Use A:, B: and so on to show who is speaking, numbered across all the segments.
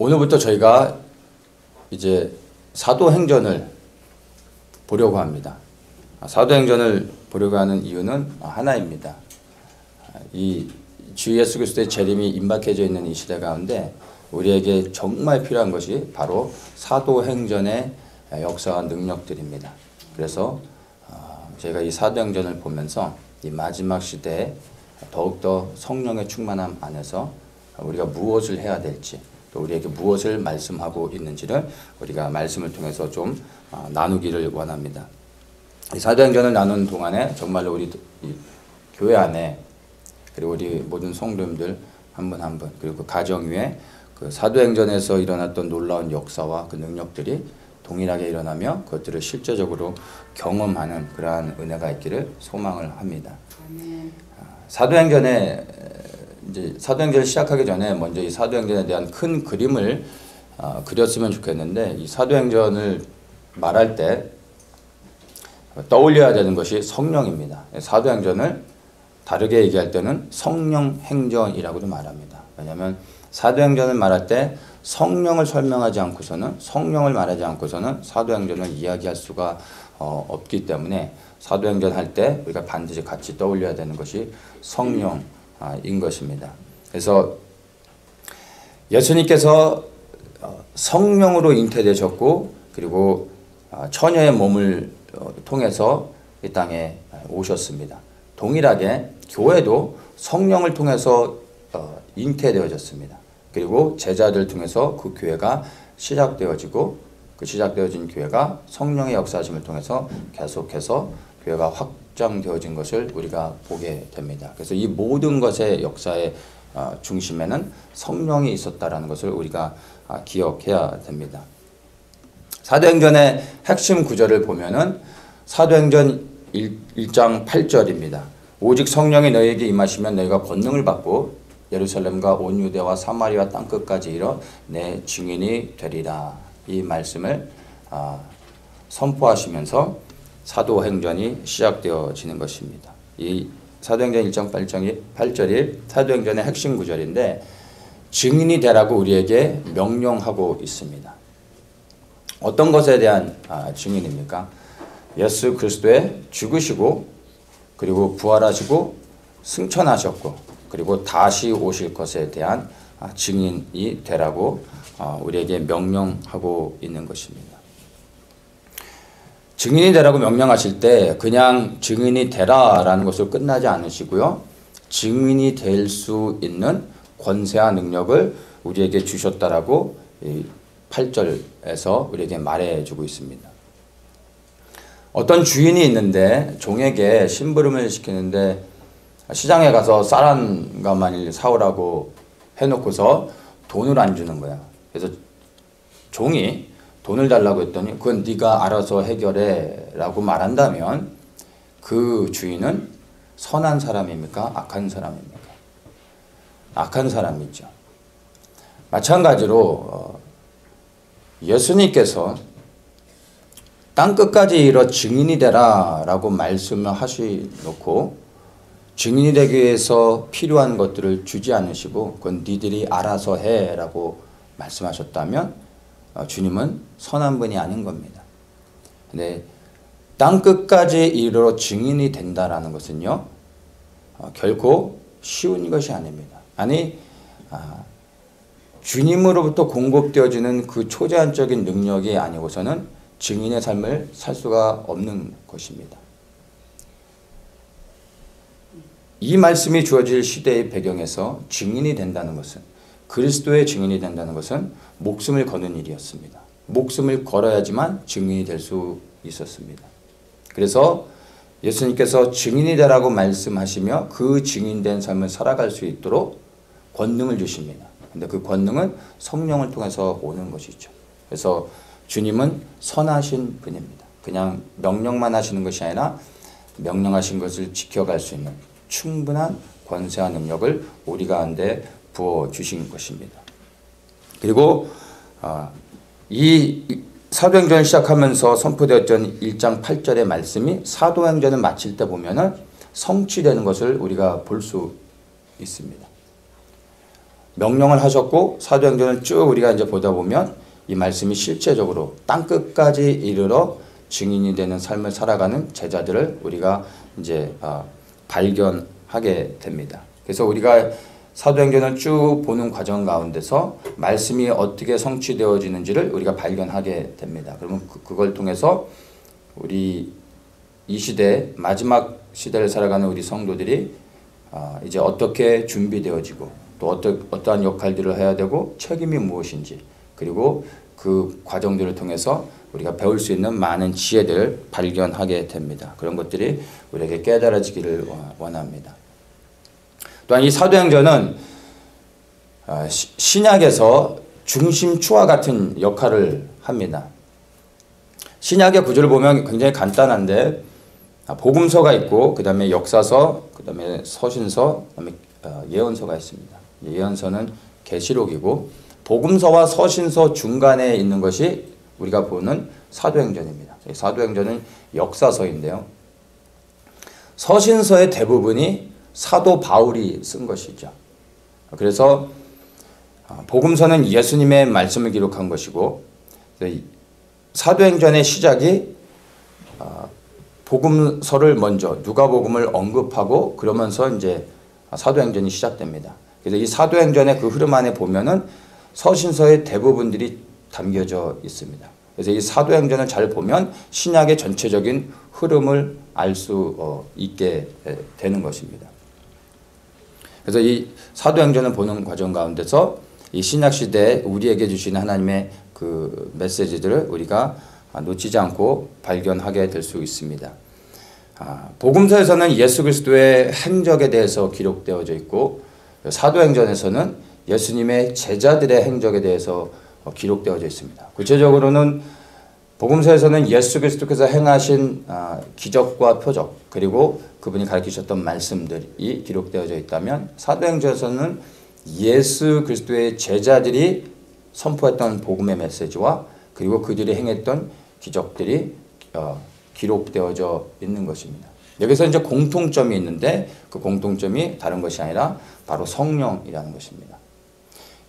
A: 오늘부터 저희가 이제 사도행전을 보려고 합니다. 사도행전을 보려고 하는 이유는 하나입니다. 이 주 예수 그리스도의 재림이 임박해져 있는 이 시대 가운데 우리에게 정말 필요한 것이 바로 사도행전의 역사와 능력들입니다. 그래서 저희가 이 사도행전을 보면서 이 마지막 시대에 더욱더 성령의 충만함 안에서 우리가 무엇을 해야 될지, 또 우리에게 무엇을 말씀하고 있는지를 우리가 말씀을 통해서 좀 나누기를 원합니다. 이 사도행전을 나누는 동안에 정말로 우리 이 교회 안에, 그리고 우리 모든 성도님들 한 분 한 분, 그리고 그 가정 위에 그 사도행전에서 일어났던 놀라운 역사와 그 능력들이 동일하게 일어나며 그것들을 실제적으로 경험하는 그러한 은혜가 있기를 소망을 합니다. 사도행전에 이제 사도행전을 시작하기 전에 먼저 이 사도행전에 대한 큰 그림을 그렸으면 좋겠는데, 이 사도행전을 말할 때 떠올려야 되는 것이 성령입니다. 사도행전을 다르게 얘기할 때는 성령행전이라고도 말합니다. 왜냐하면 사도행전을 말할 때 성령을 설명하지 않고서는, 성령을 말하지 않고서는 사도행전을 이야기할 수가 없기 때문에 사도행전 할 때 우리가 반드시 같이 떠올려야 되는 것이 성령인 것입니다. 그래서 예수님께서 성령으로 잉태되셨고, 그리고 처녀의 몸을 통해서 이 땅에 오셨습니다. 동일하게 교회도 성령을 통해서 잉태되어졌습니다. 그리고 제자들 통해서 그 교회가 시작되어지고, 그 시작되어진 교회가 성령의 역사하심을 통해서 계속해서 교회가 확장되어진 것을 우리가 보게 됩니다. 그래서 이 모든 것의 역사의 중심에는 성령이 있었다라는 것을 우리가 기억해야 됩니다. 사도행전의 핵심 구절을 보면은 사도행전 1장 8절입니다. 오직 성령이 너희에게 임하시면 너희가 권능을 받고 예루살렘과 온 유대와 사마리아 땅끝까지 이르러 내 증인이 되리라. 이 말씀을 선포하시면서 사도행전이 시작되어지는 것입니다. 이 사도행전 1장 8절이 사도행전의 핵심 구절인데, 증인이 되라고 우리에게 명령하고 있습니다. 어떤 것에 대한 증인입니까? 예수 그리스도의 죽으시고, 그리고 부활하시고 승천하셨고, 그리고 다시 오실 것에 대한 증인이 되라고 우리에게 명령하고 있는 것입니다. 증인이 되라고 명령하실 때 그냥 증인이 되라라는 것을 끝나지 않으시고요, 증인이 될 수 있는 권세와 능력을 우리에게 주셨다라고 8절에서 우리에게 말해주고 있습니다. 어떤 주인이 있는데 종에게 심부름을 시키는데 시장에 가서 쌀 한 가마니를 사오라고 해놓고서 돈을 안 주는 거야. 그래서 종이 돈을 달라고 했더니 그건 네가 알아서 해결해 라고 말한다면 그 주인은 선한 사람입니까? 악한 사람입니까? 악한 사람이죠. 마찬가지로 예수님께서 땅끝까지 이르러 증인이 되라 라고 말씀을 하시놓고 증인이 되기 위해서 필요한 것들을 주지 않으시고 그건 니들이 알아서 해 라고 말씀하셨다면 주님은 선한 분이 아닌 겁니다. 근데 땅끝까지 이르러 증인이 된다라는 것은요, 결코 쉬운 것이 아닙니다. 아니, 주님으로부터 공급되어지는 그 초제한적인 능력이 아니고서는 증인의 삶을 살 수가 없는 것입니다. 이 말씀이 주어질 시대의 배경에서 증인이 된다는 것은, 그리스도의 증인이 된다는 것은 목숨을 거는 일이었습니다. 목숨을 걸어야지만 증인이 될 수 있었습니다. 그래서 예수님께서 증인이 되라고 말씀하시며 그 증인된 삶을 살아갈 수 있도록 권능을 주십니다. 근데 그 권능은 성령을 통해서 오는 것이죠. 그래서 주님은 선하신 분입니다. 그냥 명령만 하시는 것이 아니라 명령하신 것을 지켜갈 수 있는 충분한 권세와 능력을 우리 가운데 부어주신 것입니다. 그리고 이 사도행전을 시작하면서 선포되었던 1장 8절의 말씀이 사도행전을 마칠 때 보면은 성취되는 것을 우리가 볼 수 있습니다. 명령을 하셨고 사도행전을 쭉 우리가 이제 보다 보면 이 말씀이 실제적으로 땅 끝까지 이르러 증인이 되는 삶을 살아가는 제자들을 우리가 이제 발견하게 됩니다. 그래서 우리가 사도행전을 쭉 보는 과정 가운데서 말씀이 어떻게 성취되어지는지를 우리가 발견하게 됩니다. 그러면 그걸 통해서 우리 이 시대 마지막 시대를 살아가는 우리 성도들이 이제 어떻게 준비되어지고 또 어떠한 역할들을 해야 되고 책임이 무엇인지 그리고 그 과정들을 통해서 우리가 배울 수 있는 많은 지혜들을 발견하게 됩니다. 그런 것들이 우리에게 깨달아지기를 원합니다. 또한 이 사도행전은 신약에서 중심추와 같은 역할을 합니다. 신약의 구조를 보면 굉장히 간단한데 복음서가 있고 그 다음에 역사서, 그 다음에 서신서, 그 다음에 예언서가 있습니다. 예언서는 계시록이고 복음서와 서신서 중간에 있는 것이 우리가 보는 사도행전입니다. 사도행전은 역사서인데요. 서신서의 대부분이 사도 바울이 쓴 것이죠. 그래서 복음서는 예수님의 말씀을 기록한 것이고 사도행전의 시작이 복음서를 먼저 누가복음을 언급하고 그러면서 이제 사도행전이 시작됩니다. 그래서 이 사도행전의 그 흐름 안에 보면은 서신서의 대부분들이 담겨져 있습니다. 그래서 이 사도행전을 잘 보면 신약의 전체적인 흐름을 알 수 있게 되는 것입니다. 그래서 이 사도행전을 보는 과정 가운데서 이 신약 시대에 우리에게 주신 하나님의 그 메시지들을 우리가 놓치지 않고 발견하게 될 수 있습니다. 복음서에서는 예수 그리스도의 행적에 대해서 기록되어져 있고 사도행전에서는 예수님의 제자들의 행적에 대해서 기록되어져 있습니다. 구체적으로는 복음서에서는 예수 그리스도께서 행하신 기적과 표적 그리고 그분이 가르치셨던 말씀들이 기록되어져 있다면 사도행전에서는 예수 그리스도의 제자들이 선포했던 복음의 메시지와 그리고 그들이 행했던 기적들이 기록되어져 있는 것입니다. 여기서 이제 공통점이 있는데 그 공통점이 다른 것이 아니라 바로 성령이라는 것입니다.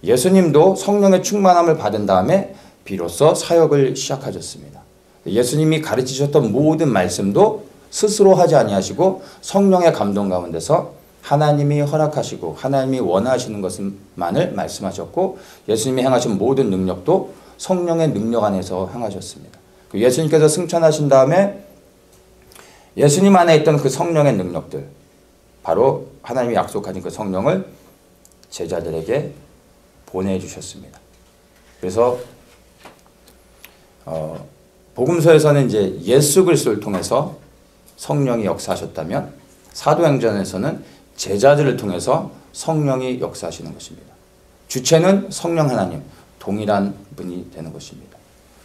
A: 예수님도 성령의 충만함을 받은 다음에 비로소 사역을 시작하셨습니다. 예수님이 가르치셨던 모든 말씀도 스스로 하지 아니하시고 성령의 감동 가운데서 하나님이 허락하시고 하나님이 원하시는 것만을 말씀하셨고 예수님이 행하신 모든 능력도 성령의 능력 안에서 행하셨습니다. 예수님께서 승천하신 다음에 예수님 안에 있던 그 성령의 능력들 바로 하나님이 약속하신 그 성령을 제자들에게 보내주셨습니다. 그래서 복음서에서는 이제 예수 그리스도를 통해서 성령이 역사하셨다면 사도행전에서는 제자들을 통해서 성령이 역사하시는 것입니다. 주체는 성령 하나님, 동일한 분이 되는 것입니다.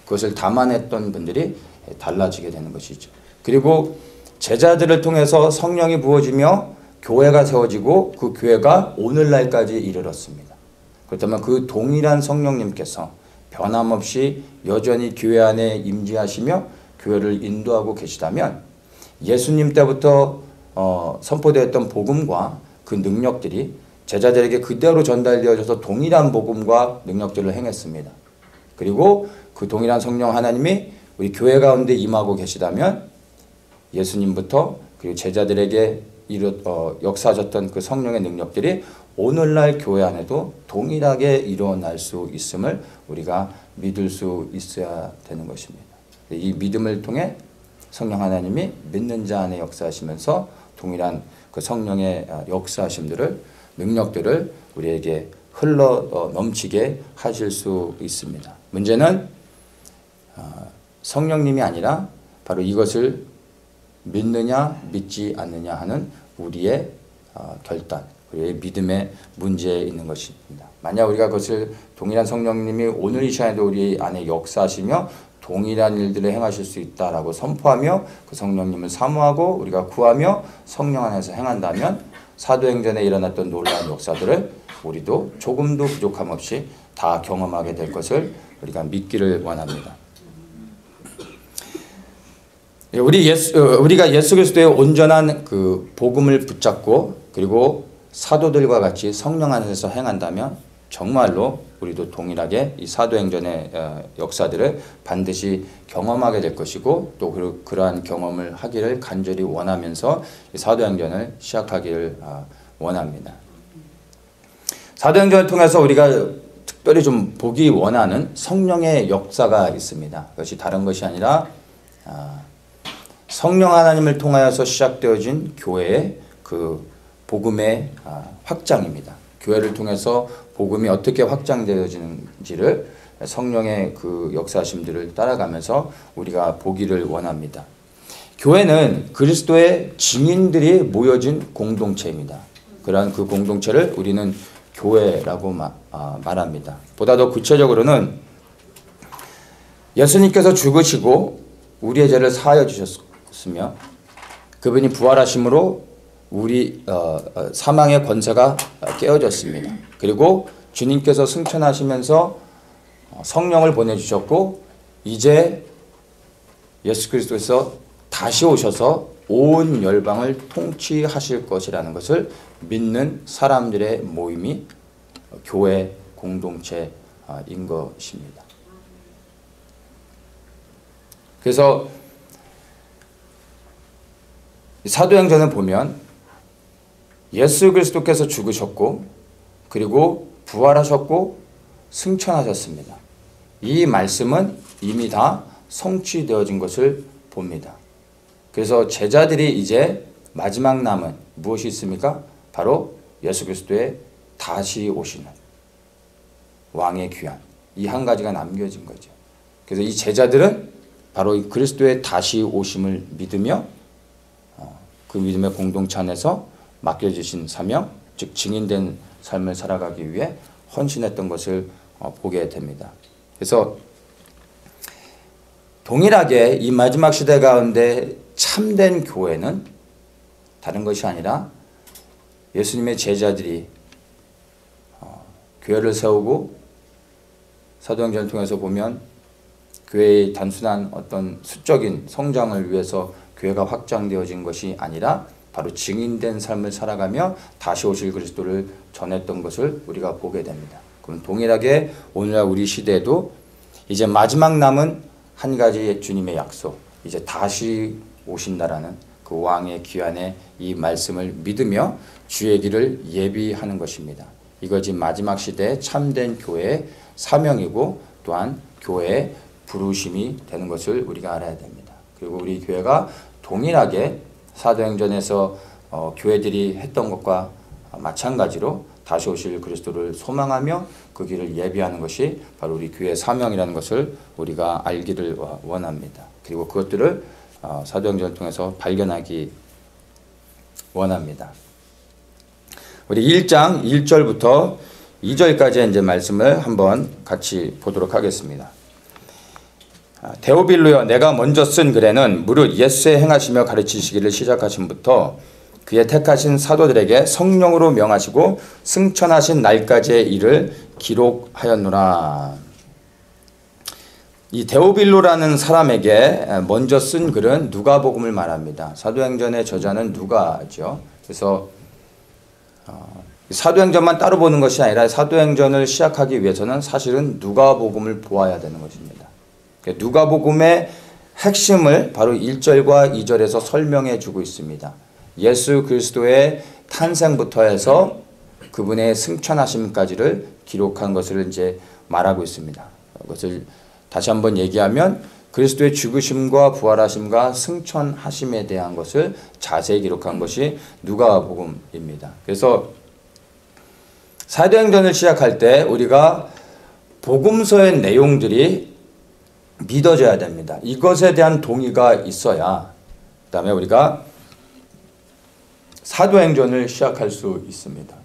A: 그것을 담아냈던 분들이 달라지게 되는 것이죠. 그리고 제자들을 통해서 성령이 부어지며 교회가 세워지고 그 교회가 오늘날까지 이르렀습니다. 그렇다면 그 동일한 성령님께서 변함없이 여전히 교회 안에 임재하시며 교회를 인도하고 계시다면 예수님 때부터 선포되었던 복음과 그 능력들이 제자들에게 그대로 전달되어져서 동일한 복음과 능력들을 행했습니다. 그리고 그 동일한 성령 하나님이 우리 교회 가운데 임하고 계시다면 예수님부터 그리고 제자들에게 역사하셨던 그 성령의 능력들이 오늘날 교회 안에도 동일하게 일어날 수 있음을 우리가 믿을 수 있어야 되는 것입니다. 이 믿음을 통해 성령 하나님이 믿는 자 안에 역사하시면서 동일한 그 성령의 역사하심들을 능력들을 우리에게 흘러 넘치게 하실 수 있습니다. 문제는 성령님이 아니라 바로 이것을 믿느냐 믿지 않느냐 하는 우리의 결단, 우리의 믿음의 문제에 있는 것입니다. 만약 우리가 그것을 동일한 성령님이 오늘 이 시간에도 우리 안에 역사하시며 동일한 일들을 행하실 수 있다라고 선포하며 그 성령님을 사모하고 우리가 구하며 성령 안에서 행한다면 사도행전에 일어났던 놀라운 역사들을 우리도 조금도 부족함 없이 다 경험하게 될 것을 우리가 믿기를 원합니다. 우리가 예수 그리스도의 온전한 그 복음을 붙잡고 그리고 사도들과 같이 성령 안에서 행한다면 정말로 우리도 동일하게 이 사도행전의 역사들을 반드시 경험하게 될 것이고 또 그러한 경험을 하기를 간절히 원하면서 이 사도행전을 시작하기를 원합니다. 사도행전을 통해서 우리가 특별히 좀 보기 원하는 성령의 역사가 있습니다. 그것이 다른 것이 아니라 성령 하나님을 통하여서 시작되어진 교회의 그 복음의 확장입니다. 교회를 통해서 복음이 어떻게 확장되어지는지를 성령의 그 역사심들을 따라가면서 우리가 보기를 원합니다. 교회는 그리스도의 증인들이 모여진 공동체입니다. 그러한 그 공동체를 우리는 교회라고 말합니다. 보다 더 구체적으로는 예수님께서 죽으시고 우리의 죄를 사하여 주셨으며 그분이 부활하심으로 우리 사망의 권세가 깨어졌습니다. 그리고 주님께서 승천하시면서 성령을 보내주셨고 이제 예수 그리스도께서 다시 오셔서 온 열방을 통치하실 것이라는 것을 믿는 사람들의 모임이 교회 공동체인 것입니다. 그래서 사도행전을 보면 예수 그리스도께서 죽으셨고 그리고 부활하셨고 승천하셨습니다. 이 말씀은 이미 다 성취되어진 것을 봅니다. 그래서 제자들이 이제 마지막 남은 무엇이 있습니까? 바로 예수 그리스도의 다시 오시는 왕의 귀환, 이 한 가지가 남겨진 거죠. 그래서 이 제자들은 바로 이 그리스도의 다시 오심을 믿으며 그 믿음의 공동체 안에서 맡겨주신 사명, 즉 증인된 삶을 살아가기 위해 헌신했던 것을 보게 됩니다. 그래서 동일하게 이 마지막 시대 가운데 참된 교회는 다른 것이 아니라 예수님의 제자들이 교회를 세우고 사도행전을 통해서 보면 교회의 단순한 어떤 수적인 성장을 위해서 교회가 확장되어진 것이 아니라 바로 증인된 삶을 살아가며 다시 오실 그리스도를 전했던 것을 우리가 보게 됩니다. 그럼 동일하게 오늘날 우리 시대에도 이제 마지막 남은 한 가지의 주님의 약속, 이제 다시 오신다라는 그 왕의 귀환의 이 말씀을 믿으며 주의 길을 예비하는 것입니다. 이것이 마지막 시대의 참된 교회의 사명이고 또한 교회의 부르심이 되는 것을 우리가 알아야 됩니다. 그리고 우리 교회가 동일하게 사도행전에서 교회들이 했던 것과 마찬가지로 다시 오실 그리스도를 소망하며 그 길을 예비하는 것이 바로 우리 교회의 사명이라는 것을 우리가 알기를 원합니다. 그리고 그것들을 사도행전을 통해서 발견하기 원합니다. 우리 1장 1절부터 2절까지의 이제 말씀을 한번 같이 보도록 하겠습니다. 데오빌로여, 내가 먼저 쓴 글에는 무릇 예수의 행하시며 가르치시기를 시작하심부터 그의 택하신 사도들에게 성령으로 명하시고 승천하신 날까지의 일을 기록하였노라. 이 데오빌로라는 사람에게 먼저 쓴 글은 누가복음을 말합니다. 사도행전의 저자는 누가죠. 그래서 사도행전만 따로 보는 것이 아니라 사도행전을 시작하기 위해서는 사실은 누가복음을 보아야 되는 것입니다. 누가복음의 핵심을 바로 1절과 2절에서 설명해 주고 있습니다. 예수 그리스도의 탄생부터 해서 그분의 승천하심까지를 기록한 것을 이제 말하고 있습니다. 그것을 다시 한번 얘기하면 그리스도의 죽으심과 부활하심과 승천하심에 대한 것을 자세히 기록한 것이 누가복음입니다. 그래서 사도행전을 시작할 때 우리가 복음서의 내용들이 믿어져야 됩니다. 이것에 대한 동의가 있어야 그 다음에 우리가 사도행전을 시작할 수 있습니다.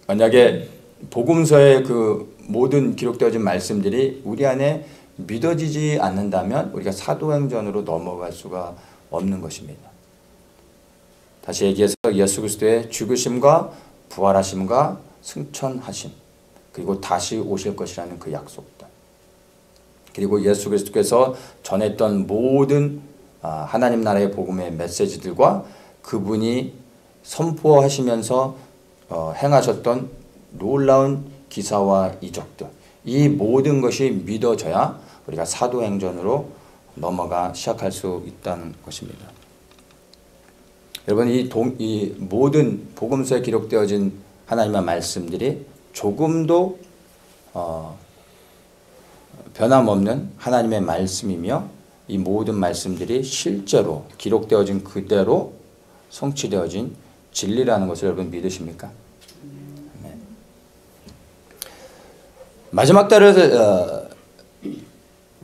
A: 만약에 복음서의 그 모든 기록되어진 말씀들이 우리 안에 믿어지지 않는다면 우리가 사도행전으로 넘어갈 수가 없는 것입니다. 다시 얘기해서 예수 그리스도의 죽으심과 부활하심과 승천하심 그리고 다시 오실 것이라는 그 약속들 그리고 예수 그리스도께서 전했던 모든 하나님 나라의 복음의 메시지들과 그분이 선포하시면서 행하셨던 놀라운 기사와 이적들, 이 모든 것이 믿어져야 우리가 사도행전으로 넘어가 시작할 수 있다는 것입니다. 여러분, 이 모든 복음서에 기록되어진 하나님의 말씀들이 조금도 변함없는 하나님의 말씀이며, 이 모든 말씀들이 실제로 기록되어진 그대로 성취되어진 진리라는 것을 여러분 믿으십니까? 네. 마지막 때를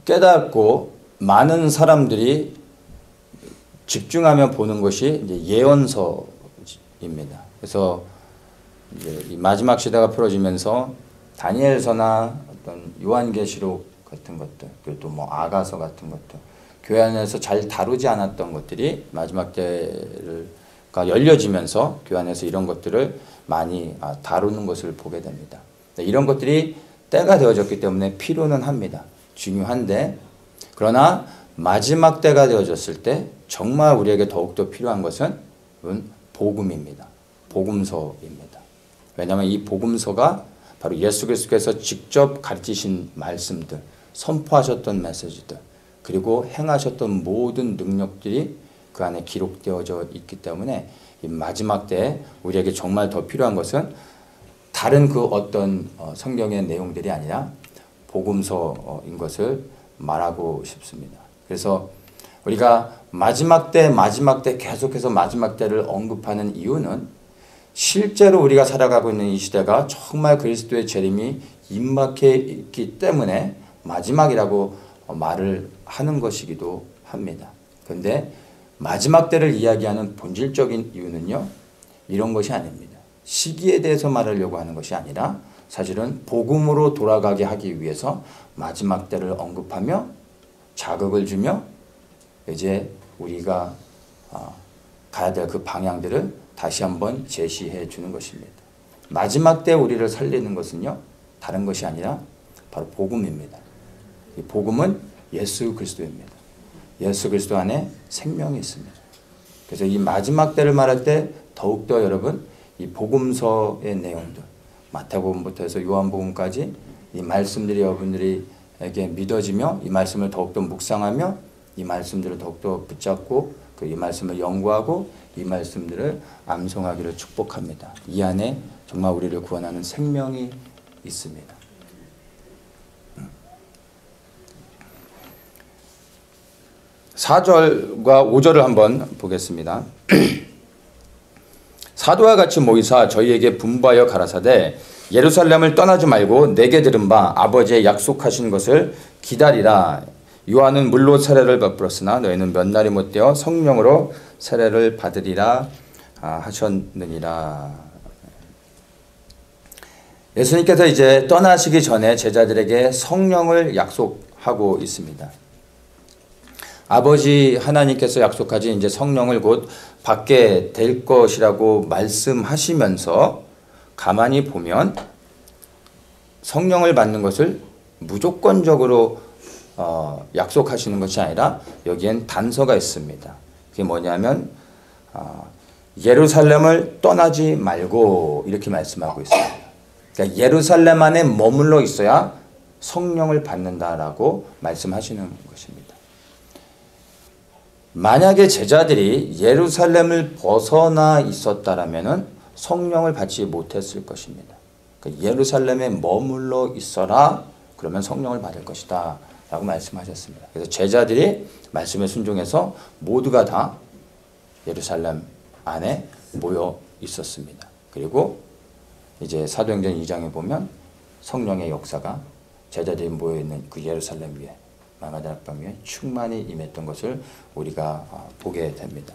A: 깨닫고 많은 사람들이 집중하며 보는 것이 이제 예언서입니다. 그래서 이제 이 마지막 시대가 풀어지면서 다니엘서나 어떤 요한계시록 같은 것들, 그리고 또 뭐 아가서 같은 것들, 교회 안에서 잘 다루지 않았던 것들이 마지막 때가 열려지면서 교회 안에서 이런 것들을 많이 다루는 것을 보게 됩니다. 이런 것들이 때가 되어졌기 때문에 필요는 합니다. 중요한데, 그러나 마지막 때가 되어졌을 때 정말 우리에게 더욱더 필요한 것은 복음입니다. 복음서입니다. 왜냐하면 이 복음서가 바로 예수 그리스도께서 직접 가르치신 말씀들, 선포하셨던 메시지들, 그리고 행하셨던 모든 능력들이 그 안에 기록되어져 있기 때문에 이 마지막 때에 우리에게 정말 더 필요한 것은 다른 그 어떤 성경의 내용들이 아니라 복음서인 것을 말하고 싶습니다. 그래서 우리가 마지막 때 계속해서 마지막 때를 언급하는 이유는 실제로 우리가 살아가고 있는 이 시대가 정말 그리스도의 재림이 임박해 있기 때문에 마지막이라고 말을 하는 것이기도 합니다. 그런데 마지막 때를 이야기하는 본질적인 이유는요, 이런 것이 아닙니다. 시기에 대해서 말하려고 하는 것이 아니라 사실은 복음으로 돌아가게 하기 위해서 마지막 때를 언급하며 자극을 주며 이제 우리가 가야 될 그 방향들을 다시 한번 제시해 주는 것입니다. 마지막 때 우리를 살리는 것은요, 다른 것이 아니라 바로 복음입니다. 이 복음은 예수 그리스도입니다. 예수 그리스도 안에 생명이 있습니다. 그래서 이 마지막 때를 말할 때 더욱더 여러분, 이 복음서의 내용들, 마태복음부터 해서 요한복음까지 이 말씀들이 여러분들에게 믿어지며 이 말씀을 더욱더 묵상하며 이 말씀들을 더욱더 붙잡고 이 말씀을 연구하고 이 말씀들을 암송하기를 축복합니다. 이 안에 정말 우리를 구원하는 생명이 있습니다. 4절과 5절을 한번 보겠습니다. 사도와 같이 모이사 저희에게 분부하여 가라사대 예루살렘을 떠나지 말고 내게 들은 바 아버지의 약속하신 것을 기다리라. 요한은 물로 세례를 베풀었으나 너희는 몇 날이 못되어 성령으로 세례를 받으리라 하셨느니라. 예수님께서 이제 떠나시기 전에 제자들에게 성령을 약속하고 있습니다. 아버지 하나님께서 약속하신 이제 성령을 곧 받게 될 것이라고 말씀하시면서 가만히 보면 성령을 받는 것을 무조건적으로 약속하시는 것이 아니라 여기엔 단서가 있습니다. 그게 뭐냐면 예루살렘을 떠나지 말고 이렇게 말씀하고 있습니다. 그러니까 예루살렘 안에 머물러 있어야 성령을 받는다라고 말씀하시는 것입니다. 만약에 제자들이 예루살렘을 벗어나 있었다라면은 성령을 받지 못했을 것입니다. 그러니까 예루살렘에 머물러 있어라, 그러면 성령을 받을 것이다 라고 말씀하셨습니다. 그래서 제자들이 말씀에 순종해서 모두가 다 예루살렘 안에 모여 있었습니다. 그리고 이제 사도행전 2장에 보면 성령의 역사가 제자들이 모여있는 그 예루살렘 위에, 마가다락방 위에 충만히 임했던 것을 우리가 보게 됩니다.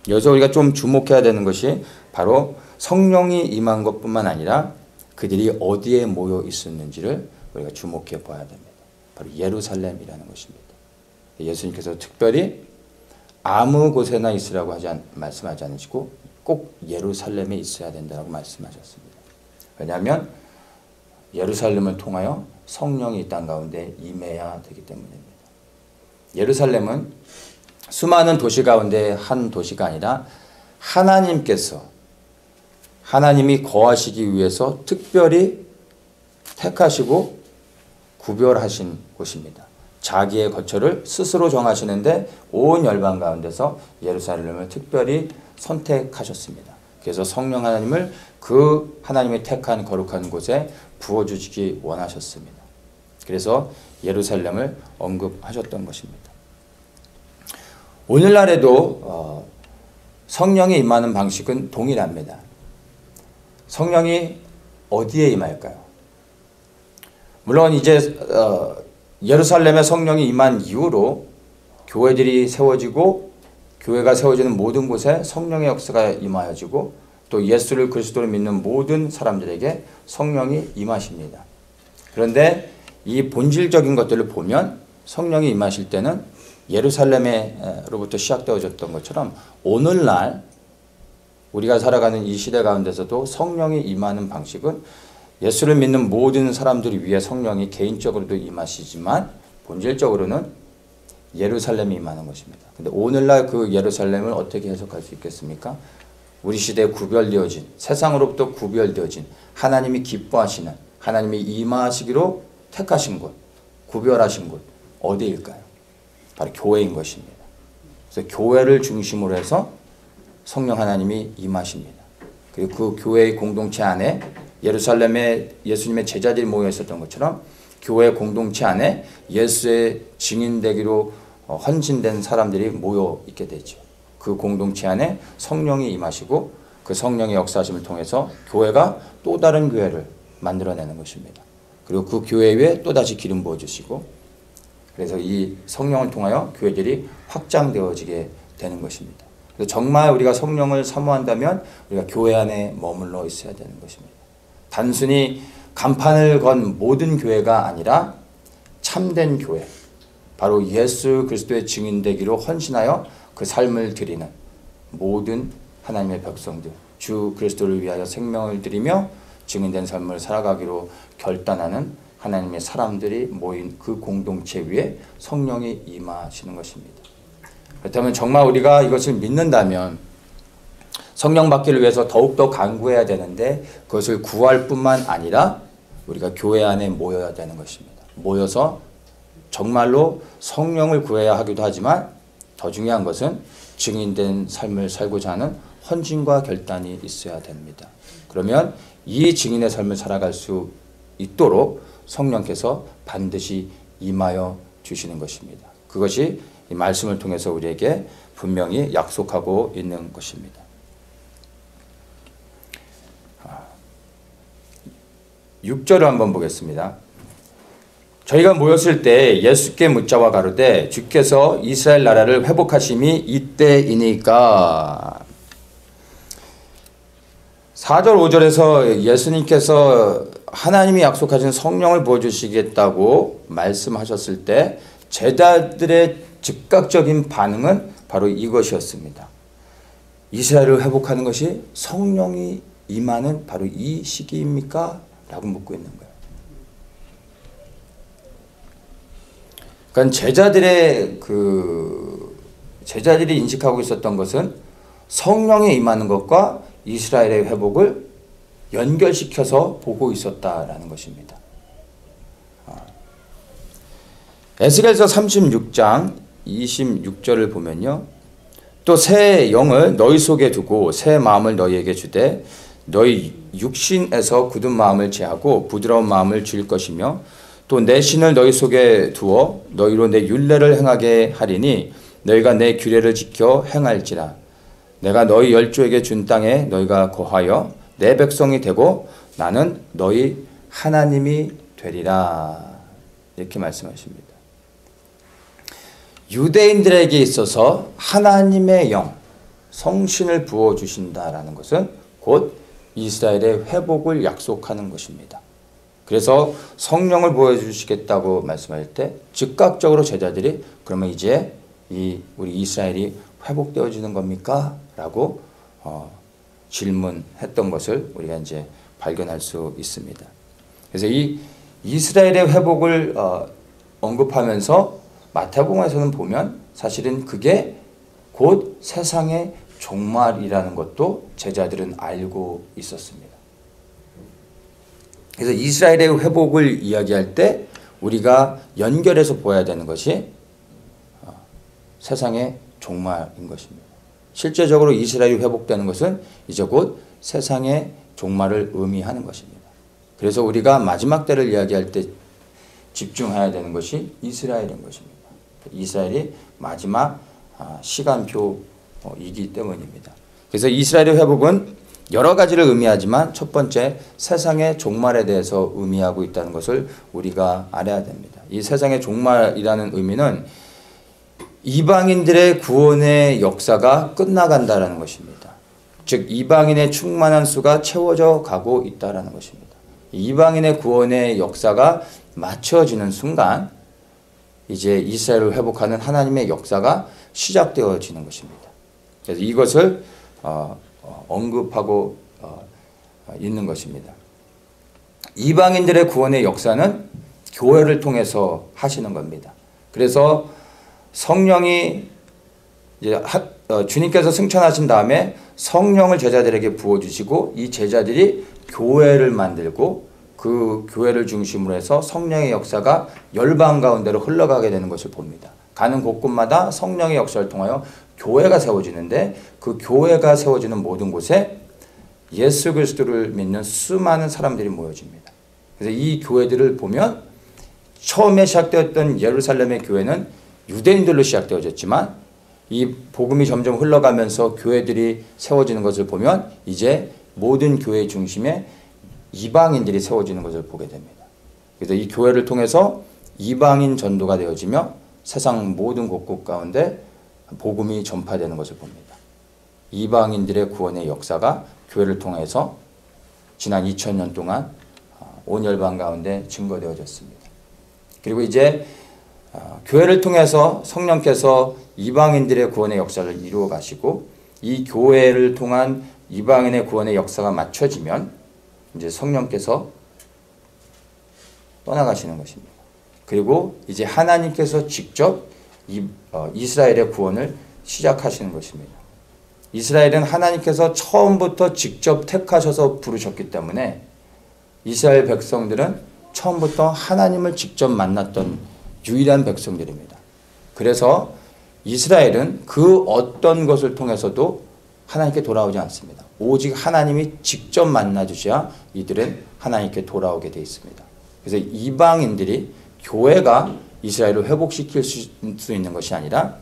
A: 여기서 우리가 좀 주목해야 되는 것이 바로 성령이 임한 것뿐만 아니라 그들이 어디에 모여 있었는지를 우리가 주목해 봐야 됩니다. 바로 예루살렘이라는 것입니다. 예수님께서 특별히 아무 곳에나 있으라고 말씀하지 않으시고 꼭 예루살렘에 있어야 된다고 말씀하셨습니다. 왜냐하면 예루살렘을 통하여 성령이 이 땅 가운데 임해야 되기 때문입니다. 예루살렘은 수많은 도시 가운데 한 도시가 아니라 하나님이 거하시기 위해서 특별히 택하시고 구별하신 곳입니다. 자기의 거처를 스스로 정하시는데 온 열방 가운데서 예루살렘을 특별히 선택하셨습니다. 그래서 성령 하나님을 그 하나님이 택한 거룩한 곳에 부어주시기 원하셨습니다. 그래서 예루살렘을 언급하셨던 것입니다. 오늘날에도 성령이 임하는 방식은 동일합니다. 성령이 어디에 임할까요? 물론 이제 예루살렘에 성령이 임한 이후로 교회들이 세워지고 교회가 세워지는 모든 곳에 성령의 역사가 임하여지고 또 예수를 그리스도로 믿는 모든 사람들에게 성령이 임하십니다. 그런데 이 본질적인 것들을 보면 성령이 임하실 때는 예루살렘으로부터 시작되어졌던 것처럼 오늘날 우리가 살아가는 이 시대 가운데서도 성령이 임하는 방식은 예수를 믿는 모든 사람들을 위해 성령이 개인적으로도 임하시지만 본질적으로는 예루살렘이 임하는 것입니다. 근데 오늘날 그 예루살렘을 어떻게 해석할 수 있겠습니까? 우리 시대에 구별되어진, 세상으로부터 구별되어진 하나님이 기뻐하시는, 하나님이 임하시기로 택하신 곳, 구별하신 곳 어디일까요? 바로 교회인 것입니다. 그래서 교회를 중심으로 해서 성령 하나님이 임하십니다. 그리고 그 교회의 공동체 안에 예루살렘에 예수님의 제자들이 모여 있었던 것처럼 교회 공동체 안에 예수의 증인되기로 헌신된 사람들이 모여 있게 되죠. 그 공동체 안에 성령이 임하시고 그 성령의 역사하심을 통해서 교회가 또 다른 교회를 만들어내는 것입니다. 그리고 그 교회 위에 또다시 기름 부어주시고 그래서 이 성령을 통하여 교회들이 확장되어지게 되는 것입니다. 그래서 정말 우리가 성령을 사모한다면 우리가 교회 안에 머물러 있어야 되는 것입니다. 단순히 간판을 건 모든 교회가 아니라 참된 교회, 바로 예수 그리스도의 증인되기로 헌신하여 그 삶을 드리는 모든 하나님의 백성들, 주 그리스도를 위하여 생명을 드리며 증인된 삶을 살아가기로 결단하는 하나님의 사람들이 모인 그 공동체 위에 성령이 임하시는 것입니다. 그렇다면 정말 우리가 이것을 믿는다면 성령 받기를 위해서 더욱더 간구해야 되는데 그것을 구할 뿐만 아니라 우리가 교회 안에 모여야 되는 것입니다. 모여서 정말로 성령을 구해야 하기도 하지만 더 중요한 것은 증인된 삶을 살고자 하는 헌신과 결단이 있어야 됩니다. 그러면 이 증인의 삶을 살아갈 수 있도록 성령께서 반드시 임하여 주시는 것입니다. 그것이 이 말씀을 통해서 우리에게 분명히 약속하고 있는 것입니다. 6절을 한번 보겠습니다. 저희가 모였을 때 예수께 묻자와 가로되 주께서 이스라엘 나라를 회복하심이 이때이니까. 4절 5절에서 예수님께서 하나님이 약속하신 성령을 부어주시겠다고 말씀하셨을 때 제자들의 즉각적인 반응은 바로 이것이었습니다. 이스라엘을 회복하는 것이 성령이 임하는 바로 이 시기입니까? 라고 묻고 있는 거예요. 그러니까 제자들이 인식하고 있었던 것은 성령이 임하는 것과 이스라엘의 회복을 연결시켜서 보고 있었다라는 것입니다. 에스겔서 36장 26절을 보면요. 또 새 영을 너희 속에 두고 새 마음을 너희에게 주되 너희 육신에서 굳은 마음을 제하고 부드러운 마음을 줄 것이며 또 내 신을 너희 속에 두어 너희로 내 율례를 행하게 하리니 너희가 내 규례를 지켜 행할지라. 내가 너희 열조에게 준 땅에 너희가 거하여 내 백성이 되고 나는 너희 하나님이 되리라. 이렇게 말씀하십니다. 유대인들에게 있어서 하나님의 영, 성신을 부어주신다라는 것은 곧 이스라엘의 회복을 약속하는 것입니다. 그래서 성령을 부어주시겠다고 말씀할 때 즉각적으로 제자들이 그러면 이제 우리 이스라엘이 회복되어지는 겁니까? 라고 질문했던 것을 우리가 이제 발견할 수 있습니다. 그래서 이 이스라엘의 회복을 언급하면서 마태복음에서는 보면 사실은 그게 곧 세상의 종말이라는 것도 제자들은 알고 있었습니다. 그래서 이스라엘의 회복을 이야기할 때 우리가 연결해서 보아야 되는 것이 세상의 종말인 것입니다. 실제적으로 이스라엘이 회복되는 것은 이제 곧 세상의 종말을 의미하는 것입니다. 그래서 우리가 마지막 때를 이야기할 때 집중해야 되는 것이 이스라엘인 것입니다. 이스라엘이 마지막 시간표이기 때문입니다. 그래서 이스라엘의 회복은 여러 가지를 의미하지만 첫 번째 세상의 종말에 대해서 의미하고 있다는 것을 우리가 알아야 됩니다. 이 세상의 종말이라는 의미는 이방인들의 구원의 역사가 끝나간다는 것입니다. 즉 이방인의 충만한 수가 채워져 가고 있다는 것입니다. 이방인의 구원의 역사가 맞춰지는 순간 이제 이스라엘을 회복하는 하나님의 역사가 시작되어지는 것입니다. 그래서 이것을 언급하고 있는 것입니다. 이방인들의 구원의 역사는 교회를 통해서 하시는 겁니다. 그래서 성령이 이제 주님께서 승천하신 다음에 성령을 제자들에게 부어주시고 이 제자들이 교회를 만들고 그 교회를 중심으로 해서 성령의 역사가 열방 가운데로 흘러가게 되는 것을 봅니다. 가는 곳곳마다 성령의 역사를 통하여 교회가 세워지는데 그 교회가 세워지는 모든 곳에 예수 그리스도를 믿는 수많은 사람들이 모여집니다. 그래서 이 교회들을 보면 처음에 시작되었던 예루살렘의 교회는 유대인들로 시작되어졌지만 이 복음이 점점 흘러가면서 교회들이 세워지는 것을 보면 이제 모든 교회의 중심에 이방인들이 세워지는 것을 보게 됩니다. 그래서 이 교회를 통해서 이방인 전도가 되어지며 세상 모든 곳곳 가운데 복음이 전파되는 것을 봅니다. 이방인들의 구원의 역사가 교회를 통해서 지난 2000년 동안 온 열방 가운데 증거되어졌습니다. 그리고 이제 교회를 통해서 성령께서 이방인들의 구원의 역사를 이루어 가시고 이 교회를 통한 이방인의 구원의 역사가 맞춰지면 이제 성령께서 떠나가시는 것입니다. 그리고 이제 하나님께서 직접 이스라엘의 구원을 시작하시는 것입니다. 이스라엘은 하나님께서 처음부터 직접 택하셔서 부르셨기 때문에 이스라엘 백성들은 처음부터 하나님을 직접 만났던 유일한 백성들입니다. 그래서 이스라엘은 그 어떤 것을 통해서도 하나님께 돌아오지 않습니다. 오직 하나님이 직접 만나주셔야 이들은 하나님께 돌아오게 되어 있습니다. 그래서 이방인들이 교회가 이스라엘을 회복시킬 수 있는 것이 아니라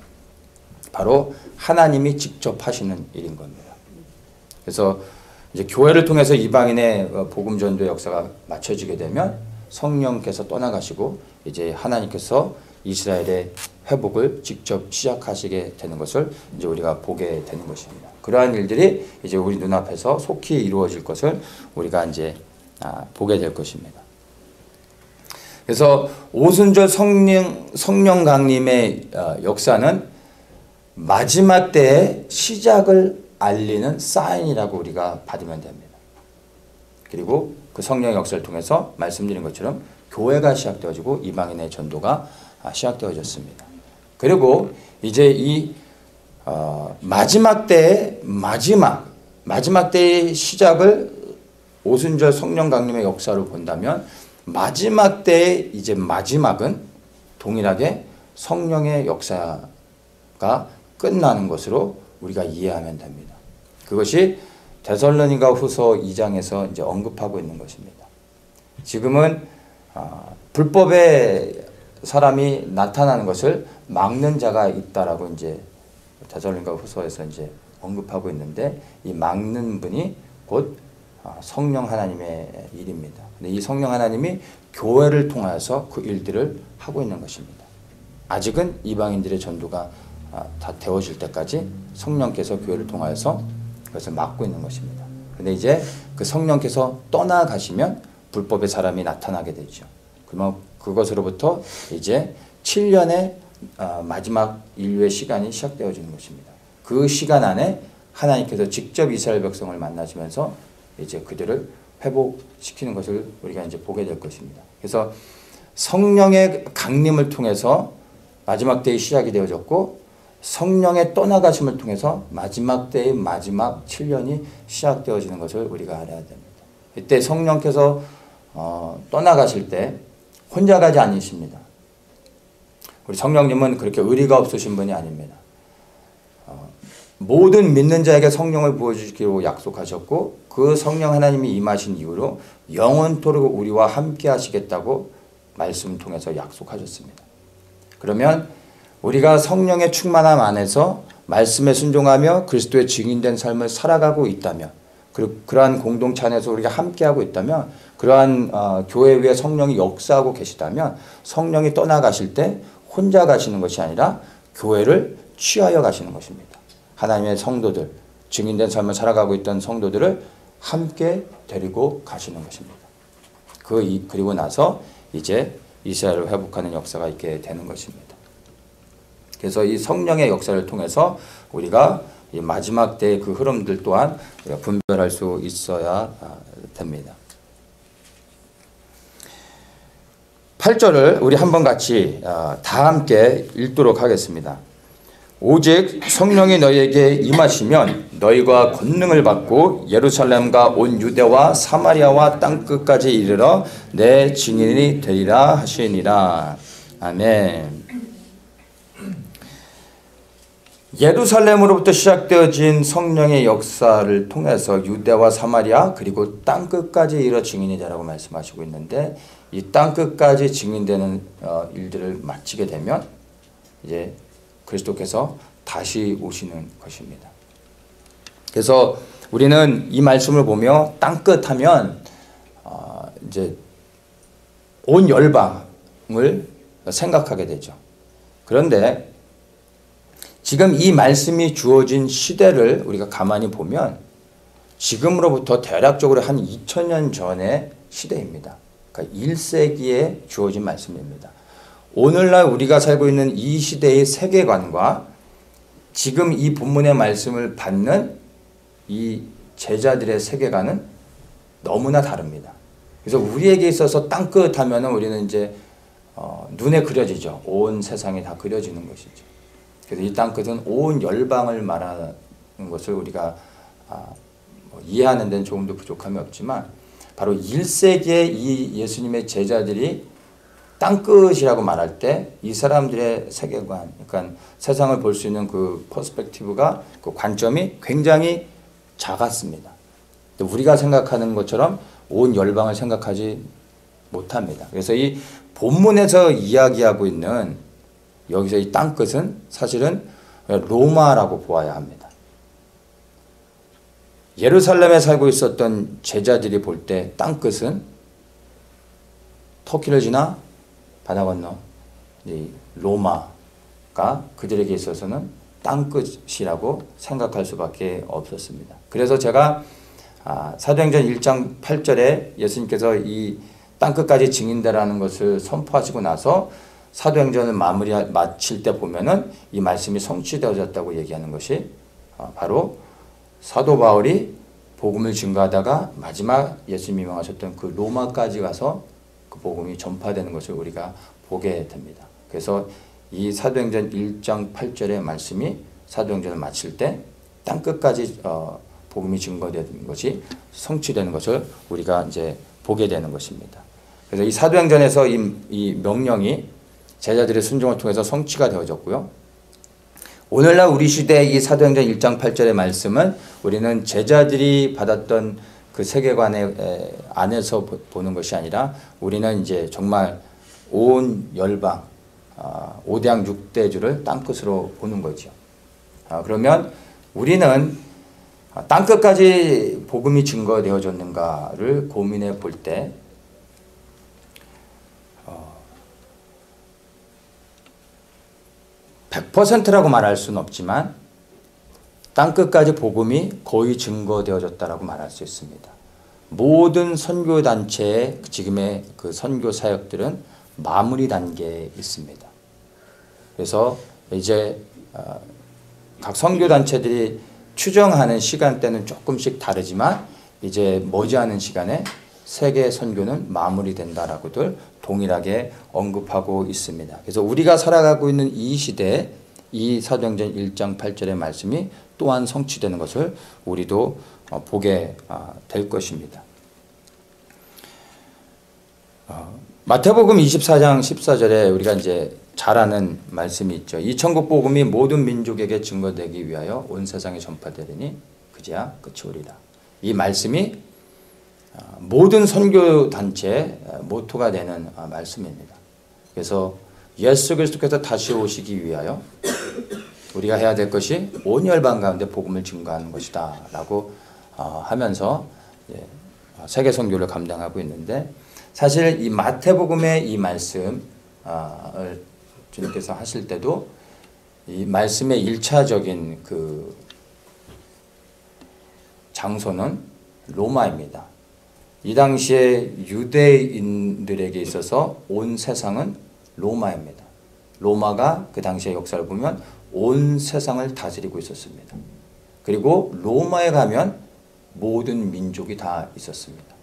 A: 바로 하나님이 직접 하시는 일인 겁니다. 그래서 이제 교회를 통해서 이방인의 복음 전도의 역사가 맞춰지게 되면 성령께서 떠나가시고 이제 하나님께서 이스라엘의 회복을 직접 시작하시게 되는 것을 이제 우리가 보게 되는 것입니다. 그러한 일들이 이제 우리 눈앞에서 속히 이루어질 것을 우리가 이제 보게 될 것입니다. 그래서 오순절 성령 강림의 역사는 마지막 때의 시작을 알리는 사인이라고 우리가 받으면 됩니다. 그리고 그 성령의 역사를 통해서 말씀드린 것처럼 교회가 시작되어지고 이방인의 전도가 시작되어졌습니다. 그리고 이제 이 마지막 때의 마지막 때의 시작을 오순절 성령 강림의 역사로 본다면 마지막 때의 이제 마지막은 동일하게 성령의 역사가 끝나는 것으로 우리가 이해하면 됩니다. 그것이 데살로니가 후서 2장에서 이제 언급하고 있는 것입니다. 지금은 불법의 사람이 나타나는 것을 막는 자가 있다라고 이제 데살로니가 후서에서 이제 언급하고 있는데 이 막는 분이 곧 성령 하나님의 일입니다. 근데 이 성령 하나님이 교회를 통해서 그 일들을 하고 있는 것입니다. 아직은 이방인들의 전도가 다 되어질 때까지 성령께서 교회를 통하여서 그것을 막고 있는 것입니다. 근데 이제 그 성령께서 떠나가시면 불법의 사람이 나타나게 되죠. 그러면 그것으로부터 이제 7년의 마지막 인류의 시간이 시작되어지는 것입니다. 그 시간 안에 하나님께서 직접 이스라엘 백성을 만나시면서 이제 그들을 회복시키는 것을 우리가 이제 보게 될 것입니다. 그래서 성령의 강림을 통해서 마지막 때의 시작이 되어졌고 성령의 떠나가심을 통해서 마지막 때의 마지막 7년이 시작되어지는 것을 우리가 알아야 됩니다. 이때 성령께서 떠나가실 때 혼자 가지 않으십니다. 우리 성령님은 그렇게 의리가 없으신 분이 아닙니다. 모든 믿는 자에게 성령을 부어주시기로 약속하셨고 그 성령 하나님이 임하신 이후로 영원토록 우리와 함께 하시겠다고 말씀을 통해서 약속하셨습니다. 그러면 우리가 성령의 충만함 안에서 말씀에 순종하며 그리스도의 증인된 삶을 살아가고 있다면 그러한 공동체 안에서 우리가 함께하고 있다면 그러한 교회 위에 성령이 역사하고 계시다면 성령이 떠나가실 때 혼자 가시는 것이 아니라 교회를 취하여 가시는 것입니다. 하나님의 성도들, 증인된 삶을 살아가고 있던 성도들을 함께 데리고 가시는 것입니다. 그리고 나서 이제 이스라엘을 회복하는 역사가 있게 되는 것입니다. 그래서 이 성령의 역사를 통해서 우리가 이 마지막 때의 그 흐름들 또한 우리가 분별할 수 있어야 됩니다. 8절을 우리 한번 같이 다 함께 읽도록 하겠습니다. 오직 성령이 너희에게 임하시면 너희가 권능을 받고 예루살렘과 온 유대와 사마리아와 땅끝까지 이르러 내 증인이 되리라 하시니라. 아멘. 예루살렘으로부터 시작되어진 성령의 역사를 통해서 유대와 사마리아 그리고 땅끝까지 이르러 증인이 되라고 말씀하시고 있는데 이 땅끝까지 증인되는 일들을 마치게 되면 이제 그리스도께서 다시 오시는 것입니다. 그래서 우리는 이 말씀을 보며 땅끝 하면 이제 온 열방을 생각하게 되죠. 그런데 지금 이 말씀이 주어진 시대를 우리가 가만히 보면 지금으로부터 대략적으로 한 2000년 전의 시대입니다. 그러니까 1세기에 주어진 말씀입니다. 오늘날 우리가 살고 있는 이 시대의 세계관과 지금 이 본문의 말씀을 받는 이 제자들의 세계관은 너무나 다릅니다. 그래서 우리에게 있어서 땅끝 하면은 우리는 이제 눈에 그려지죠. 온 세상에 다 그려지는 것이죠. 그래서 이 땅끝은 온 열방을 말하는 것을 우리가 이해하는 데는 조금 더 부족함이 없지만 바로 1세기에 이 예수님의 제자들이 땅끝이라고 말할 때 이 사람들의 세계관, 그러니까 세상을 볼 수 있는 그 퍼스펙티브가 그 관점이 굉장히 작았습니다. 우리가 생각하는 것처럼 온 열방을 생각하지 못합니다. 그래서 이 본문에서 이야기하고 있는 여기서 이 땅끝은 사실은 로마라고 보아야 합니다. 예루살렘에 살고 있었던 제자들이 볼 때 땅끝은 터키를 지나 바다 건너 로마가 그들에게 있어서는 땅끝이라고 생각할 수밖에 없었습니다. 그래서 제가 사도행전 1장 8절에 예수님께서 이 땅끝까지 증인되라는 것을 선포하시고 나서 사도행전을 마칠 때 보면은 이 말씀이 성취되어졌다고 얘기하는 것이 바로 사도 바울이 복음을 증거하다가 마지막 예수님이 명하셨던 그 로마까지 가서 그 복음이 전파되는 것을 우리가 보게 됩니다. 그래서 이 사도행전 1장 8절의 말씀이 사도행전을 마칠 때 땅끝까지 복음이 증거되는 것이 성취되는 것을 우리가 이제 보게 되는 것입니다. 그래서 이 사도행전에서 이 명령이 제자들의 순종을 통해서 성취가 되어졌고요. 오늘날 우리 시대의 이 사도행전 1장 8절의 말씀은 우리는 제자들이 받았던 그 세계관 안에서 보는 것이 아니라 우리는 이제 정말 온 열방, 5대양 6대주를 땅끝으로 보는 거죠. 그러면 우리는 땅끝까지 복음이 증거되어졌는가를 고민해 볼 때 100%라고 말할 수는 없지만 땅끝까지 복음이 거의 증거되어졌다라고 말할 수 있습니다. 모든 선교단체의 지금의 그 선교 사역들은 마무리 단계에 있습니다. 그래서 이제 각 선교단체들이 추정하는 시간대는 조금씩 다르지만 이제 머지않은 시간에 세계 선교는 마무리된다라고들 동일하게 언급하고 있습니다. 그래서 우리가 살아가고 있는 이 시대에 이 사도행전 1장 8절의 말씀이 또한 성취되는 것을 우리도 보게 될 것입니다. 마태복음 24장 14절에 우리가 이제 잘 아는 말씀이 있죠. 이 천국 복음이 모든 민족에게 증거되기 위하여 온 세상에 전파되리니 그제야 끝이 오리라. 이 말씀이 모든 선교 단체의 모토가 되는 말씀입니다. 그래서 예수 그리스도께서 다시 오시기 위하여 우리가 해야 될 것이 온 열방 가운데 복음을 증거하는 것이다 라고 하면서 세계 선교를 감당하고 있는데, 사실 이 마태복음의 이 말씀을 주님께서 하실 때도 이 말씀의 1차적인 그 장소는 로마입니다. 이 당시에 유대인들에게 있어서 온 세상은 로마입니다. 로마가 그 당시의 역사를 보면 온 세상을 다스리고 있었습니다. 그리고 로마에 가면 모든 민족이 다 있었습니다.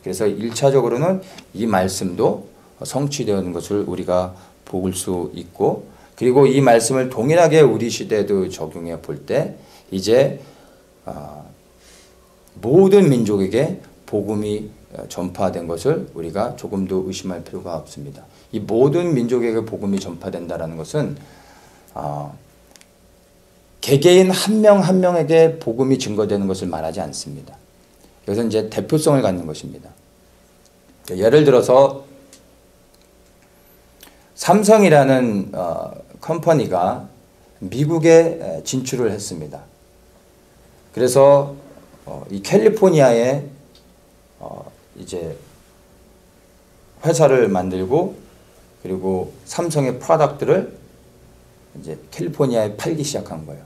A: 그래서 1차적으로는 이 말씀도 성취되는 것을 우리가 볼 수 있고, 그리고 이 말씀을 동일하게 우리 시대에도 적용해 볼 때 이제 모든 민족에게 복음이 전파된 것을 우리가 조금도 의심할 필요가 없습니다. 이 모든 민족에게 복음이 전파된다는 것은 개개인 한 명 한 명에게 복음이 증거되는 것을 말하지 않습니다. 이것은 이제 대표성을 갖는 것입니다. 예를 들어서 삼성이라는 컴퍼니가 미국에 진출을 했습니다. 그래서 이 캘리포니아에 이제 회사를 만들고, 그리고 삼성의 프로덕트를 이제 캘리포니아에 팔기 시작한 거예요.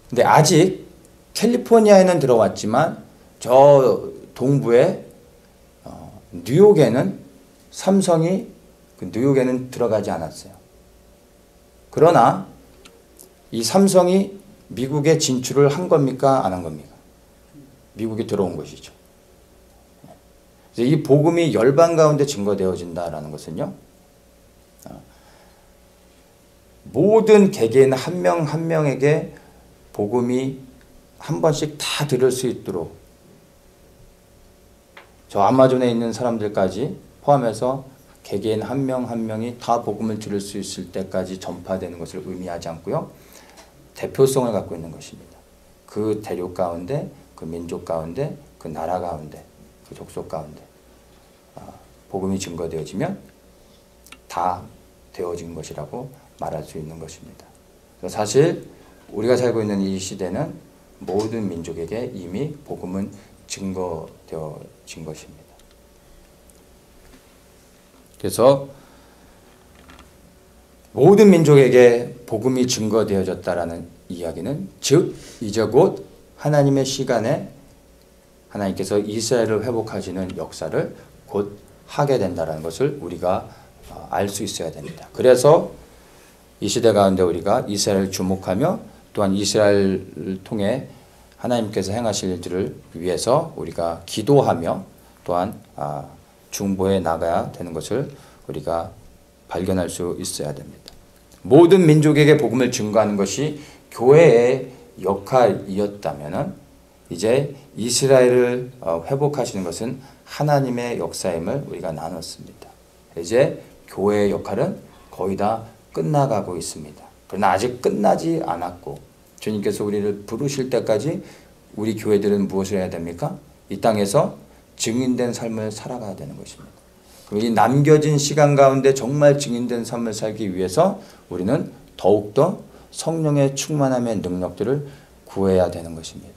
A: 근데 아직 캘리포니아에는 들어왔지만 저 동부에 뉴욕에는 삼성이 그 뉴욕에는 들어가지 않았어요. 그러나 이 삼성이 미국에 진출을 한 겁니까? 안 한 겁니까? 미국에 들어온 것이죠. 이 복음이 열방 가운데 증거되어진다라는 것은요, 모든 개개인 한 명 한 명에게 복음이 한 번씩 다 들을 수 있도록, 저 아마존에 있는 사람들까지 포함해서 개개인 한 명 한 명이 다 복음을 들을 수 있을 때까지 전파되는 것을 의미하지 않고요, 대표성을 갖고 있는 것입니다. 그 대륙 가운데, 그 민족 가운데, 그 나라 가운데, 그 족속 가운데 복음이 증거되어지면 다 되어진 것이라고 말할 수 있는 것입니다. 사실 우리가 살고 있는 이 시대는 모든 민족에게 이미 복음은 증거되어진 것입니다. 그래서 모든 민족에게 복음이 증거되어졌다라는 이야기는, 즉 이제 곧 하나님의 시간에 하나님께서 이스라엘을 회복하시는 역사를 곧 하게 된다는 것을 우리가 알 수 있어야 됩니다. 그래서 이 시대 가운데 우리가 이스라엘을 주목하며, 또한 이스라엘을 통해 하나님께서 행하실 일들을 위해서 우리가 기도하며, 또한 중보해 나가야 되는 것을 우리가 발견할 수 있어야 됩니다. 모든 민족에게 복음을 증거하는 것이 교회의 역할이었다면, 이제 이스라엘을 회복하시는 것은 하나님의 역사임을 우리가 나눴습니다. 이제 교회의 역할은 거의 다 끝나가고 있습니다. 그러나 아직 끝나지 않았고, 주님께서 우리를 부르실 때까지 우리 교회들은 무엇을 해야 됩니까? 이 땅에서 증인된 삶을 살아가야 되는 것입니다. 이 남겨진 시간 가운데 정말 증인된 삶을 살기 위해서 우리는 더욱더 성령의 충만함의 능력들을 구해야 되는 것입니다.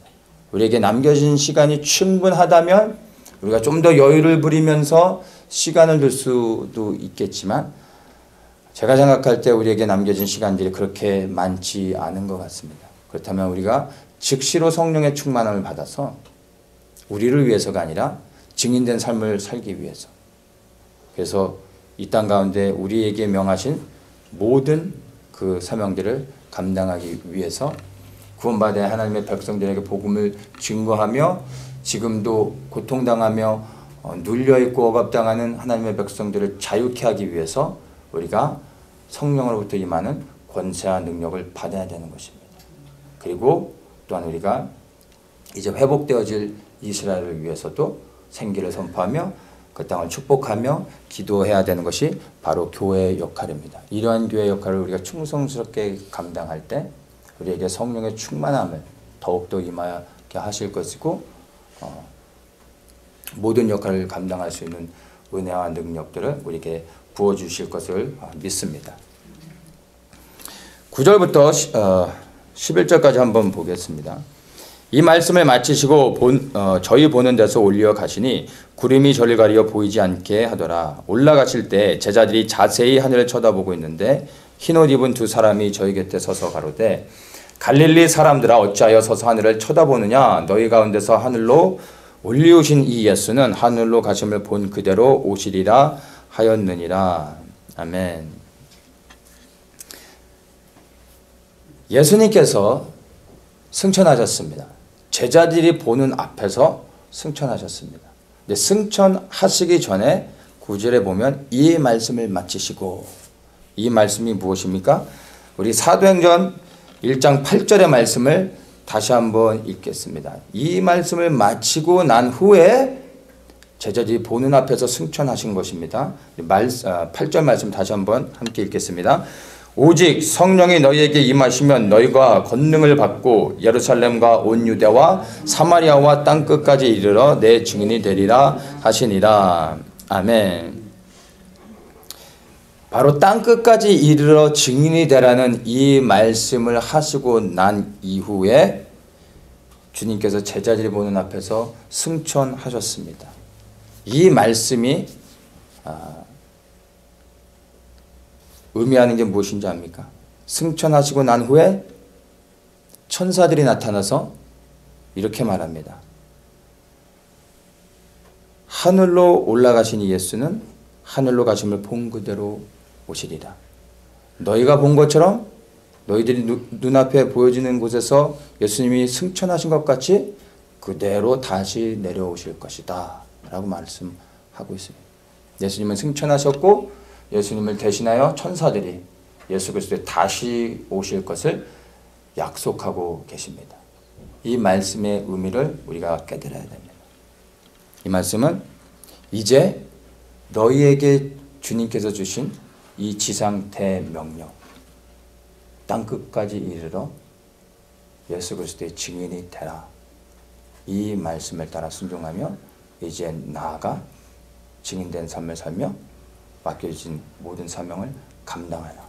A: 우리에게 남겨진 시간이 충분하다면 우리가 좀 더 여유를 부리면서 시간을 둘 수도 있겠지만, 제가 생각할 때 우리에게 남겨진 시간들이 그렇게 많지 않은 것 같습니다. 그렇다면 우리가 즉시로 성령의 충만함을 받아서 우리를 위해서가 아니라 증인된 삶을 살기 위해서, 그래서 이 땅 가운데 우리에게 명하신 모든 그 사명들을 감당하기 위해서 구원받은 하나님의 백성들에게 복음을 증거하며, 지금도 고통당하며 눌려있고 억압당하는 하나님의 백성들을 자유케 하기 위해서 우리가 성령으로부터 임하는 권세와 능력을 받아야 되는 것입니다. 그리고 또한 우리가 이제 회복되어질 이스라엘을 위해서도 생기를 선포하며 그 땅을 축복하며 기도해야 되는 것이 바로 교회의 역할입니다. 이러한 교회의 역할을 우리가 충성스럽게 감당할 때 우리에게 성령의 충만함을 더욱더 임하게 하실 것이고 모든 역할을 감당할 수 있는 은혜와 능력들을 우리에게 부어주실 것을 믿습니다. 9절부터 11절까지 한번 보겠습니다. 이 말씀을 마치시고 저희 보는 데서 올려 가시니 구름이 저를 가리어 보이지 않게 하더라. 올라가실 때 제자들이 자세히 하늘을 쳐다보고 있는데 흰옷 입은 두 사람이 저희 곁에 서서 가로되 갈릴리 사람들아 어찌하여 서서 하늘을 쳐다보느냐. 너희 가운데서 하늘로 올리우신 이 예수는 하늘로 가심을 본 그대로 오시리라 하였느니라. 아멘. 예수님께서 승천하셨습니다. 제자들이 보는 앞에서 승천하셨습니다. 근데 승천하시기 전에 9절에 보면 이 말씀을 마치시고, 이 말씀이 무엇입니까? 우리 사도행전 1장 8절의 말씀을 다시 한번 읽겠습니다. 이 말씀을 마치고 난 후에 제자들이 보는 앞에서 승천하신 것입니다. 8절 말씀 다시 한번 함께 읽겠습니다. 오직 성령이 너희에게 임하시면 너희가 권능을 받고 예루살렘과 온 유대와 사마리아와 땅끝까지 이르러 내 증인이 되리라 하시니라. 아멘. 바로 땅끝까지 이르러 증인이 되라는 이 말씀을 하시고 난 이후에 주님께서 제자들이 보는 앞에서 승천하셨습니다. 이 말씀이 의미하는 게 무엇인지 압니까? 승천하시고 난 후에 천사들이 나타나서 이렇게 말합니다. 하늘로 올라가신 이 예수는 하늘로 가심을 본 그대로 오시리라. 너희가 본 것처럼 너희들이 눈앞에 보여지는 곳에서 예수님이 승천하신 것 같이 그대로 다시 내려오실 것이다 라고 말씀하고 있습니다. 예수님은 승천하셨고 예수님을 대신하여 천사들이 예수 그리스도에 다시 오실 것을 약속하고 계십니다. 이 말씀의 의미를 우리가 깨달아야 됩니다. 이 말씀은 이제 너희에게 주님께서 주신 이 지상 대명령, 땅끝까지 이르러 예수 그리스도의 증인이 되라. 이 말씀을 따라 순종하며 이제 나아가 증인된 삶을 살며 맡겨진 모든 사명을 감당하라.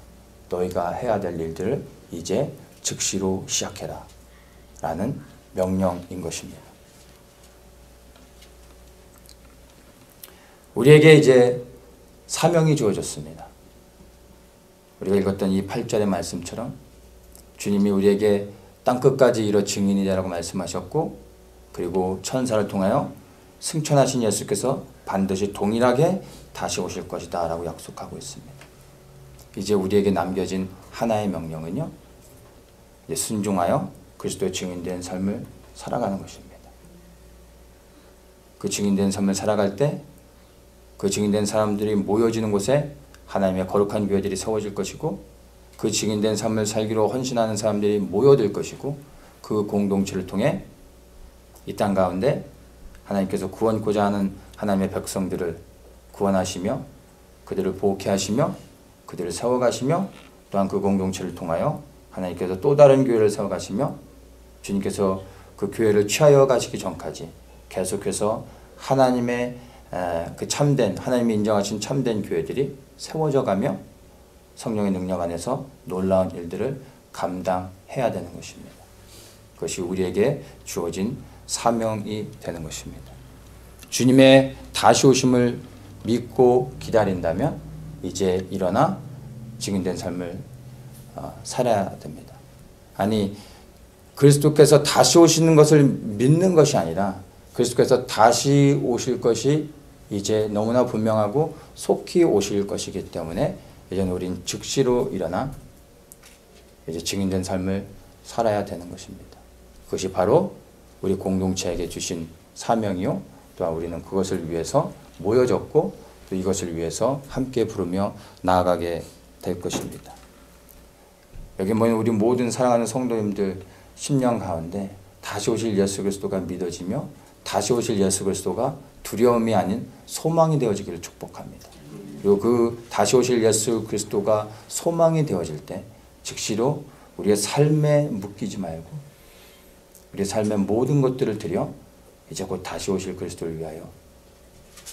A: 너희가 해야 될 일들을 이제 즉시로 시작해라 라는 명령인 것입니다. 우리에게 이제 사명이 주어졌습니다. 우리가 읽었던 이 8절의 말씀처럼 주님이 우리에게 땅끝까지 이르러 증인이 되라고 말씀하셨고, 그리고 천사를 통하여 승천하신 예수께서 반드시 동일하게 다시 오실 것이다 라고 약속하고 있습니다. 이제 우리에게 남겨진 하나의 명령은요, 이제 순종하여 그리스도의 증인된 삶을 살아가는 것입니다. 그 증인된 삶을 살아갈 때 그 증인된 사람들이 모여지는 곳에 하나님의 거룩한 교회들이 세워질 것이고, 그 증인된 삶을 살기로 헌신하는 사람들이 모여들 것이고, 그 공동체를 통해 이 땅 가운데 하나님께서 구원코자 하는 하나님의 백성들을 구원하시며 그들을 보호케 하시며 그들을 세워가시며, 또한 그 공동체를 통하여 하나님께서 또 다른 교회를 세워가시며 주님께서 그 교회를 취하여 가시기 전까지 계속해서 하나님의 그 참된, 하나님이 인정하신 참된 교회들이 세워져 가며 성령의 능력 안에서 놀라운 일들을 감당해야 되는 것입니다. 그것이 우리에게 주어진 사명이 되는 것입니다. 주님의 다시 오심을 믿고 기다린다면 이제 일어나 증인된 삶을 살아야 됩니다. 아니, 그리스도께서 다시 오시는 것을 믿는 것이 아니라 그리스도께서 다시 오실 것이 이제 너무나 분명하고 속히 오실 것이기 때문에 이제는 우린 즉시로 일어나 이제 증인된 삶을 살아야 되는 것입니다. 그것이 바로 우리 공동체에게 주신 사명이요, 또한 우리는 그것을 위해서 모여졌고 또 이것을 위해서 함께 부르며 나아가게 될 것입니다. 여기 모인 우리 모든 사랑하는 성도님들 10년 가운데 다시 오실 예수 그리스도가 믿어지며 다시 오실 예수 그리스도가 두려움이 아닌 소망이 되어지기를 축복합니다. 그리고 그 다시 오실 예수 그리스도가 소망이 되어질 때 즉시로 우리의 삶에 묶이지 말고 우리의 삶의 모든 것들을 들여 이제 곧 다시 오실 그리스도를 위하여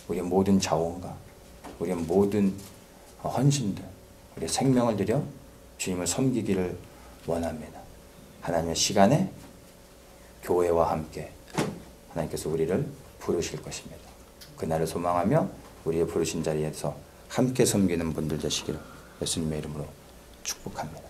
A: 우리의 모든 자원과 우리의 모든 헌신들, 우리의 생명을 들여 주님을 섬기기를 원합니다. 하나님의 시간에 교회와 함께 하나님께서 우리를 부르실 것입니다. 그날을 소망하며 우리의 부르신 자리에서 함께 섬기는 분들 되시기를 예수님의 이름으로 축복합니다.